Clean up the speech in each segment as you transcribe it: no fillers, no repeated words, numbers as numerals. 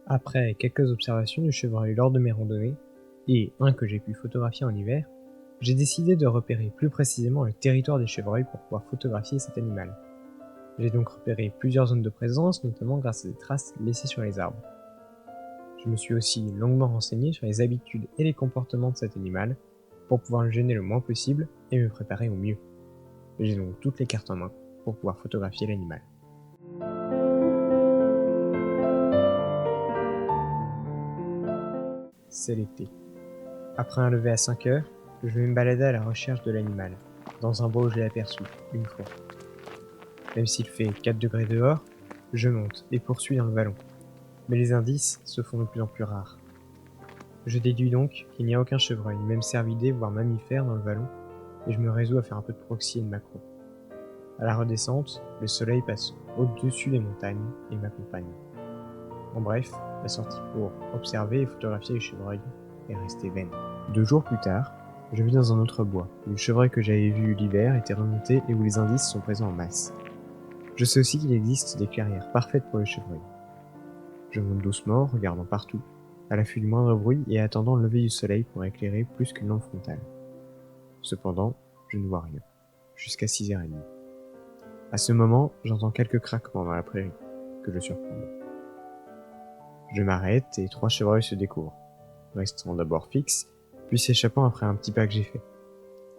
Après quelques observations du chevreuil lors de mes randonnées, et un que j'ai pu photographier en hiver, j'ai décidé de repérer plus précisément le territoire des chevreuils pour pouvoir photographier cet animal. J'ai donc repéré plusieurs zones de présence, notamment grâce à des traces laissées sur les arbres. Je me suis aussi longuement renseigné sur les habitudes et les comportements de cet animal pour pouvoir le gêner le moins possible et me préparer au mieux. J'ai donc toutes les cartes en main pour pouvoir photographier l'animal. C'est l'été. Après un lever à 5 heures, je vais me balader à la recherche de l'animal, dans un bois où je l'ai aperçu, une fois. Même s'il fait 4 degrés dehors, je monte et poursuis dans le vallon. Mais les indices se font de plus en plus rares. Je déduis donc qu'il n'y a aucun chevreuil, même cervidé, voire mammifère dans le vallon, et je me résous à faire un peu de proxy et de macro. À la redescente, le soleil passe au-dessus des montagnes et m'accompagne. En bref, la sortie pour observer et photographier les chevreuils est restée vaine. 2 jours plus tard, je vis dans un autre bois, où le chevreuil que j'avais vu l'hiver était remonté et où les indices sont présents en masse. Je sais aussi qu'il existe des clairières parfaites pour le chevreuil. Je monte doucement, regardant partout, à l'affût du moindre bruit et attendant le lever du soleil pour éclairer plus qu'une lampe frontale. Cependant, je ne vois rien, jusqu'à 6h30. À ce moment, j'entends quelques craquements dans la prairie, que je surprends. Je m'arrête et 3 chevreuils se découvrent, restant d'abord fixes, puis s'échappant après un petit pas que j'ai fait.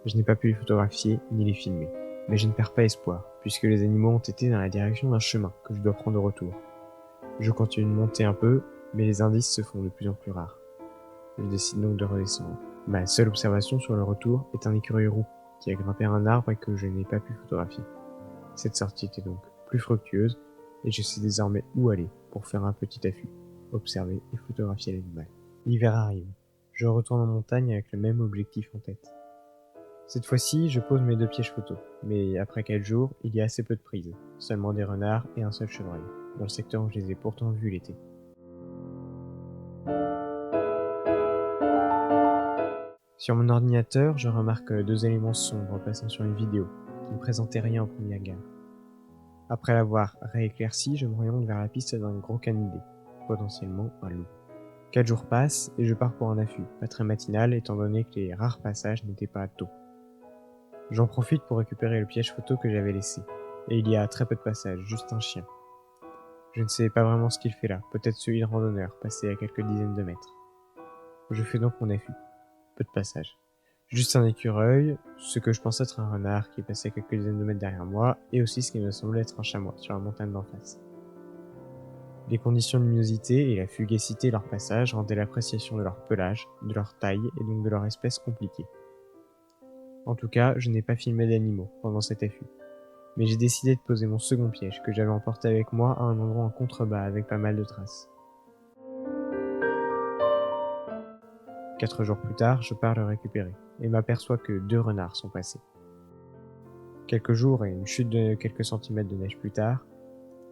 Je n'ai pas pu les photographier ni les filmer, mais je ne perds pas espoir, puisque les animaux ont été dans la direction d'un chemin que je dois prendre au retour. Je continue de monter un peu, mais les indices se font de plus en plus rares. Je décide donc de redescendre. Ma seule observation sur le retour est un écureuil roux qui a grimpé à un arbre et que je n'ai pas pu photographier. Cette sortie était donc plus fructueuse et je sais désormais où aller pour faire un petit affût, observer et photographier l'animal. L'hiver arrive. Je retourne en montagne avec le même objectif en tête. Cette fois-ci, je pose mes 2 pièges photo, mais après 4 jours, il y a assez peu de prises, seulement des renards et un seul chevreuil, dans le secteur où je les ai pourtant vus l'été. Sur mon ordinateur, je remarque 2 éléments sombres passant sur une vidéo, qui ne présentait rien en premier regard. Après l'avoir rééclairci, je m'oriente vers la piste d'un gros canidé, potentiellement un loup. 4 jours passent et je pars pour un affût, pas très matinal étant donné que les rares passages n'étaient pas tôt. J'en profite pour récupérer le piège photo que j'avais laissé, et il y a très peu de passages, juste un chien. Je ne sais pas vraiment ce qu'il fait là, peut-être celui de randonneur, passé à quelques dizaines de mètres. Je fais donc mon affût, peu de passages. Juste un écureuil, ce que je pense être un renard qui est passé à quelques dizaines de mètres derrière moi, et aussi ce qui me semblait être un chamois sur la montagne d'en face. Les conditions de luminosité et la fugacité de leur passage rendaient l'appréciation de leur pelage, de leur taille et donc de leur espèce compliquée. En tout cas, je n'ai pas filmé d'animaux pendant cet affût, mais j'ai décidé de poser mon second piège que j'avais emporté avec moi à un endroit en contrebas avec pas mal de traces. 4 jours plus tard, je pars le récupérer et m'aperçois que 2 renards sont passés. Quelques jours et une chute de quelques centimètres de neige plus tard,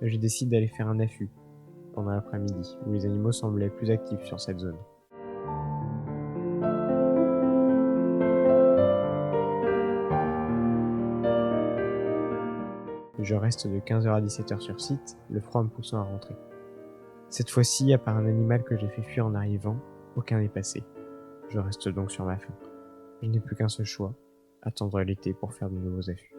je décide d'aller faire un affût pendant l'après-midi où les animaux semblaient plus actifs sur cette zone. Je reste de 15h à 17h sur site, le froid me poussant à rentrer. Cette fois-ci, à part un animal que j'ai fait fuir en arrivant, aucun n'est passé. Je reste donc sur ma faim. Je n'ai plus qu'un seul choix, attendre l'été pour faire de nouveaux affûts.